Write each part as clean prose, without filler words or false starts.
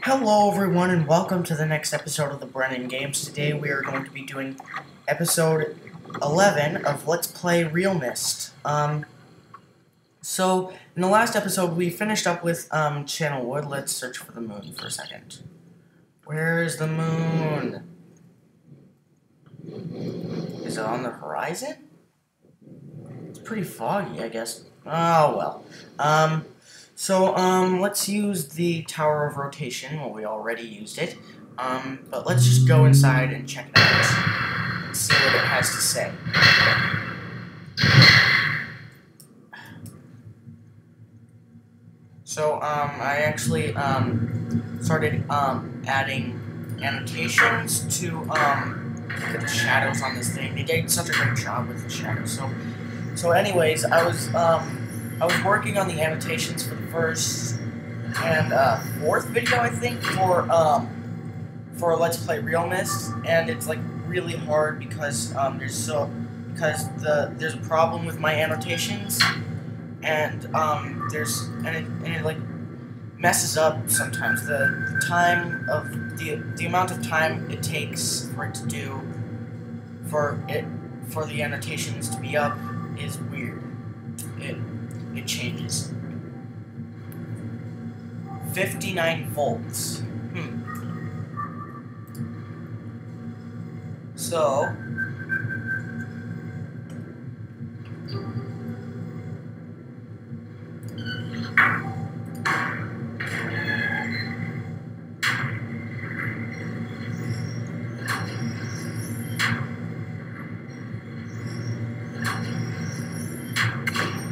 Hello everyone and welcome to the next episode of the Brennan Games. Today we are going to be doing episode 11 of Let's Play realMYST. So in the last episode we finished up with Channel Wood. Let's search for the moon for a second. Where is the moon? Is it on the horizon? It's pretty foggy, I guess. Oh well. Let's use the Tower of Rotation. Well, we already used it. But let's just go inside and check it out and see what it has to say. I actually, started, adding annotations to, look at the shadows on this thing. They did such a great job with the shadows. So anyways, I was working on the annotations for the first and fourth video, I think, for Let's Play realMYST, and it's like really hard because there's a problem with my annotations, and it like messes up sometimes the time of the amount of time it takes for it to do for the annotations to be up is weird. It changes. 59 volts. So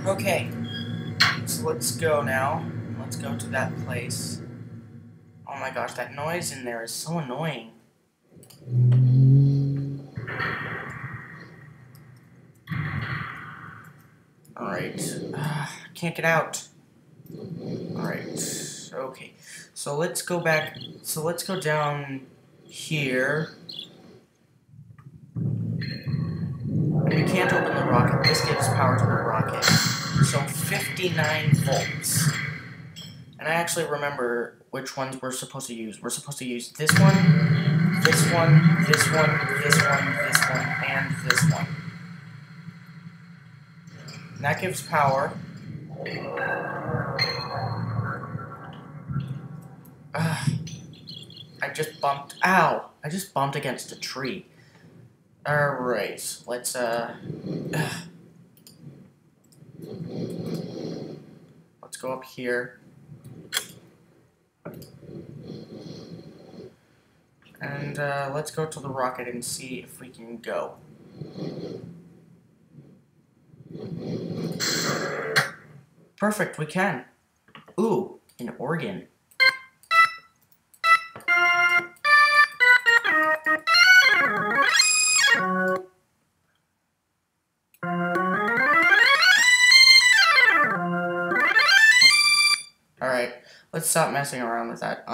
okay. So let's go now. Let's go to that place. Oh my gosh, that noise in there is so annoying. Alright. Can't get out. Alright. Okay. So let's go back. So let's go down here. We can't open the rocket. This gives power to the rocket. So 59 volts. And I actually remember which ones we're supposed to use. We're supposed to use this one, this one, this one, this one, this one, and this one. And that gives power. I just bumped. Ow! I just bumped against a tree. Alright, let's go up here. And let's go to the rocket and see if we can go. Perfect, we can. Ooh, an organ. Alright, let's stop messing around with that.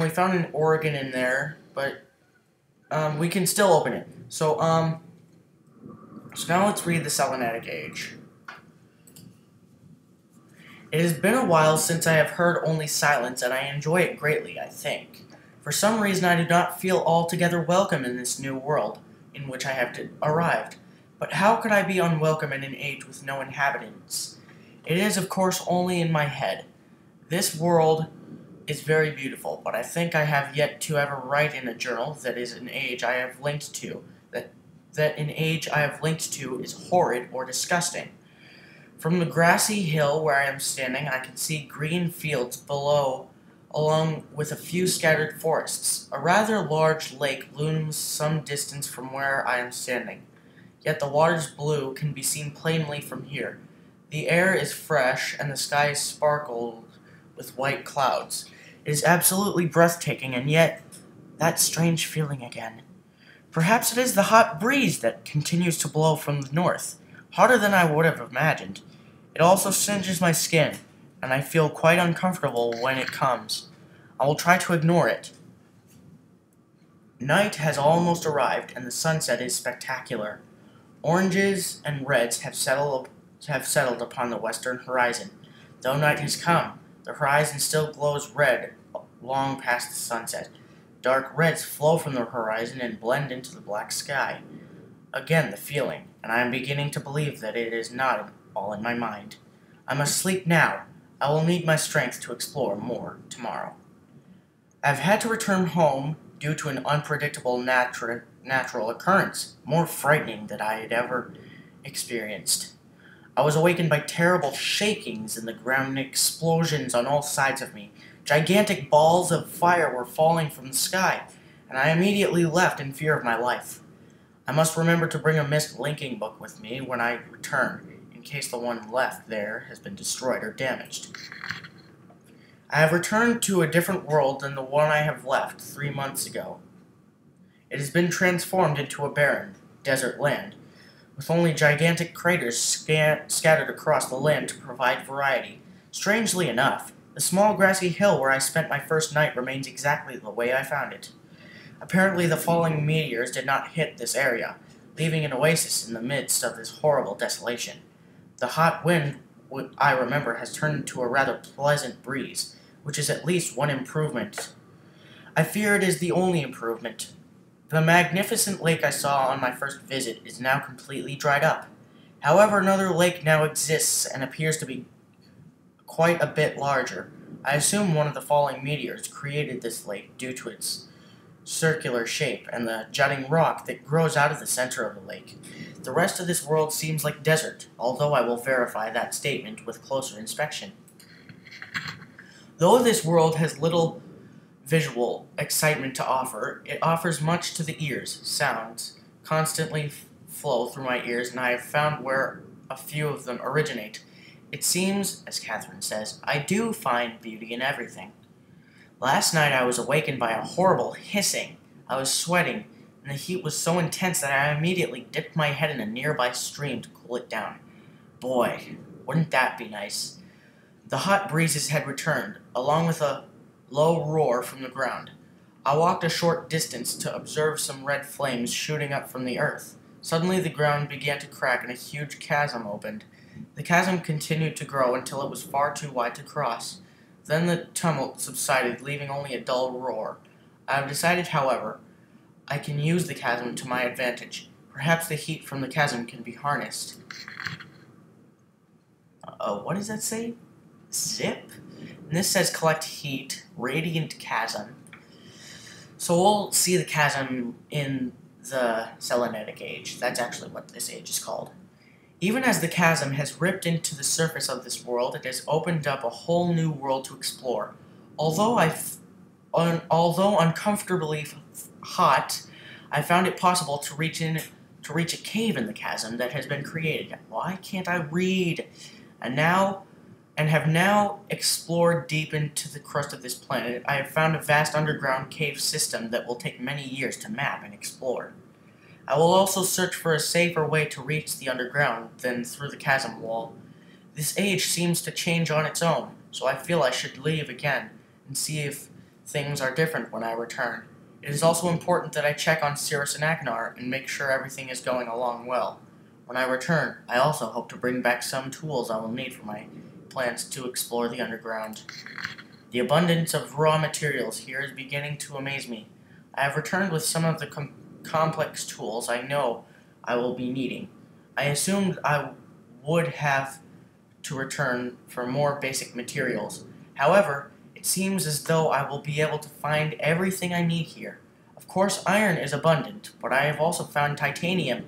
We found an organ in there, but we can still open it. So now let's read the Selenitic Age. It has been a while since I have heard only silence, and I enjoy it greatly, I think. For some reason I do not feel altogether welcome in this new world in which I have arrived. But how could I be unwelcome in an age with no inhabitants? It is, of course, only in my head. This world is very beautiful, but I think I have yet to ever write in a journal that is an age I have linked to, that an age I have linked to is horrid or disgusting. From the grassy hill where I am standing, I can see green fields below, along with a few scattered forests. A rather large lake looms some distance from where I am standing, yet the water's blue can be seen plainly from here. The air is fresh, and the sky is sparkled with white clouds. It is absolutely breathtaking, and yet, that strange feeling again. Perhaps it is the hot breeze that continues to blow from the north, hotter than I would have imagined. It also singes my skin, and I feel quite uncomfortable when it comes. I will try to ignore it. Night has almost arrived, and the sunset is spectacular. Oranges and reds have settled upon the western horizon. Though night has come, The horizon still glows red long past the sunset. Dark reds flow from the horizon and blend into the black sky. Again, the feeling, and I am beginning to believe that it is not all in my mind. I must sleep now. I will need my strength to explore more tomorrow. I have had to return home due to an unpredictable natural occurrence, more frightening than I had ever experienced. I was awakened by terrible shakings in the ground and explosions on all sides of me. Gigantic balls of fire were falling from the sky, and I immediately left in fear of my life. I must remember to bring a MYST linking book with me when I return, in case the one left there has been destroyed or damaged. I have returned to a different world than the one I have left 3 months ago. It has been transformed into a barren, desert land, with only gigantic craters scattered across the land to provide variety. Strangely enough, the small grassy hill where I spent my first night remains exactly the way I found it. Apparently the falling meteors did not hit this area, leaving an oasis in the midst of this horrible desolation. The hot wind, I remember, has turned into a rather pleasant breeze, which is at least one improvement. I fear it is the only improvement. The magnificent lake I saw on my first visit is now completely dried up. However, another lake now exists and appears to be quite a bit larger. I assume one of the falling meteors created this lake due to its circular shape and the jutting rock that grows out of the center of the lake. The rest of this world seems like desert, although I will verify that statement with closer inspection. Though this world has little visual excitement to offer, it offers much to the ears. Sounds constantly flow through my ears, and I have found where a few of them originate. It seems, as Catherine says, I do find beauty in everything. Last night I was awakened by a horrible hissing. I was sweating, and the heat was so intense that I immediately dipped my head in a nearby stream to cool it down. Boy, wouldn't that be nice? The hot breezes had returned, along with a low roar from the ground. I walked a short distance to observe some red flames shooting up from the earth. Suddenly the ground began to crack and a huge chasm opened. The chasm continued to grow until it was far too wide to cross. Then the tumult subsided, leaving only a dull roar. I have decided, however, I can use the chasm to my advantage. Perhaps the heat from the chasm can be harnessed. What does that say? Zip? And this says collect heat, radiant chasm. So we'll see the chasm in the Selenetic Age. That's actually what this age is called. Even as the chasm has ripped into the surface of this world, it has opened up a whole new world to explore. Although uncomfortably hot, I found it possible to reach a cave in the chasm that has been created. Why can't I read? And have now explored deep into the crust of this planet. I have found a vast underground cave system that will take many years to map and explore. I will also search for a safer way to reach the underground than through the chasm wall. This age seems to change on its own, so I feel I should leave again and see if things are different when I return. It is also important that I check on Cirrus and Aknar and make sure everything is going along well. When I return, I also hope to bring back some tools I will need for my plans to explore the underground. The abundance of raw materials here is beginning to amaze me. I have returned with some of the complex tools I know I will be needing. I assumed I would have to return for more basic materials. However, it seems as though I will be able to find everything I need here. Of course, iron is abundant, but I have also found titanium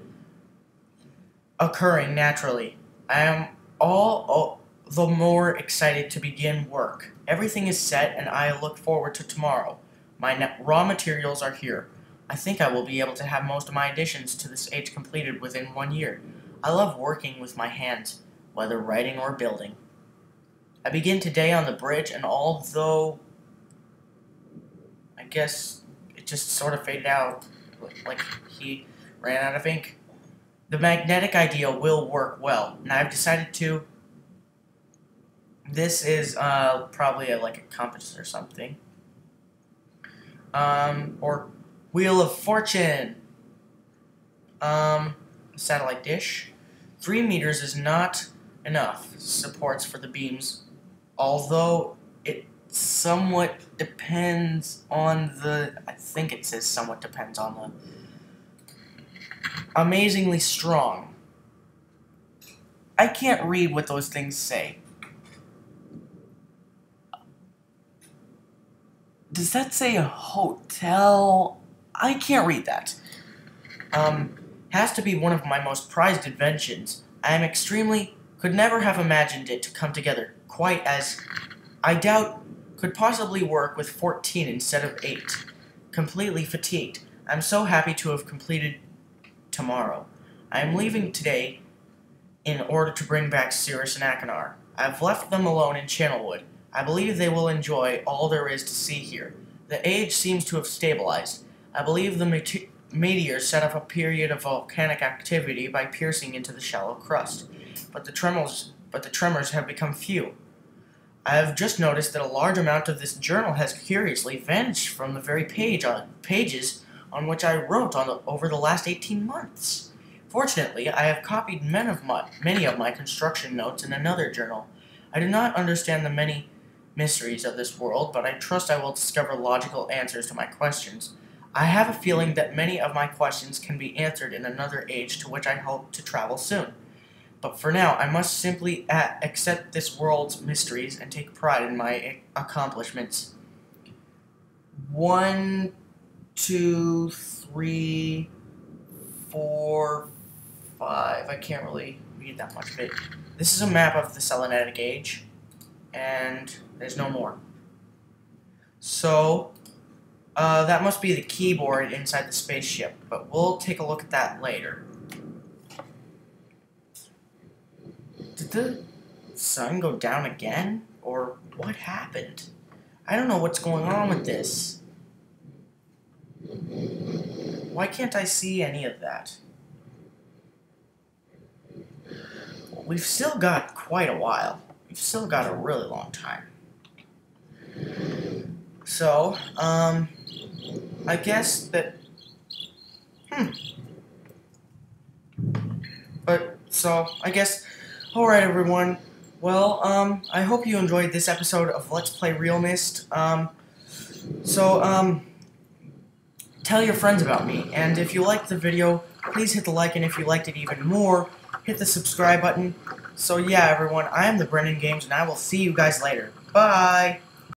occurring naturally. I am all the more excited to begin work. Everything is set, and I look forward to tomorrow. My raw materials are here. I think I will be able to have most of my additions to this age completed within 1 year. I love working with my hands, whether writing or building. I begin today on the bridge, and although I guess it just sort of faded out, like he ran out of ink, the magnetic idea will work well, and I've decided to. This is probably like a compass or something. Or Wheel of Fortune. Satellite dish. 3 meters is not enough supports for the beams, although it somewhat depends on the... I think it says somewhat depends on the... Amazingly strong. I can't read what those things say. Does that say a hotel? I can't read that. Has to be one of my most prized inventions. I am extremely... could never have imagined it to come together quite as... I doubt could possibly work with 14 instead of 8. Completely fatigued. I'm so happy to have completed tomorrow. I am leaving today in order to bring back Cirrus and Achenar. I've left them alone in Channelwood. I believe they will enjoy all there is to see here. The age seems to have stabilized. I believe the meteor set up a period of volcanic activity by piercing into the shallow crust, but the tremors have become few. I have just noticed that a large amount of this journal has curiously vanished from the very pages on which I wrote over the last 18 months. Fortunately, I have copied many of my construction notes in another journal. I do not understand the many mysteries of this world, but I trust I will discover logical answers to my questions. I have a feeling that many of my questions can be answered in another age to which I hope to travel soon. But for now, I must simply accept this world's mysteries and take pride in my accomplishments. 1, 2, 3, 4, 5. I can't really read that much of it. This is a map of the Selenetic Age, and there's no more. So, that must be the keyboard inside the spaceship, but we'll take a look at that later. Did the sun go down again? Or what happened? I don't know what's going on with this. Why can't I see any of that? Well, we've still got quite a while. We've still got a really long time. So, I guess that... I guess... Alright, everyone. Well, I hope you enjoyed this episode of Let's Play realMYST. Tell your friends about me, and if you liked the video, please hit the like, and if you liked it even more, hit the subscribe button. So yeah, everyone, I am the Brennan Games, and I will see you guys later. Bye!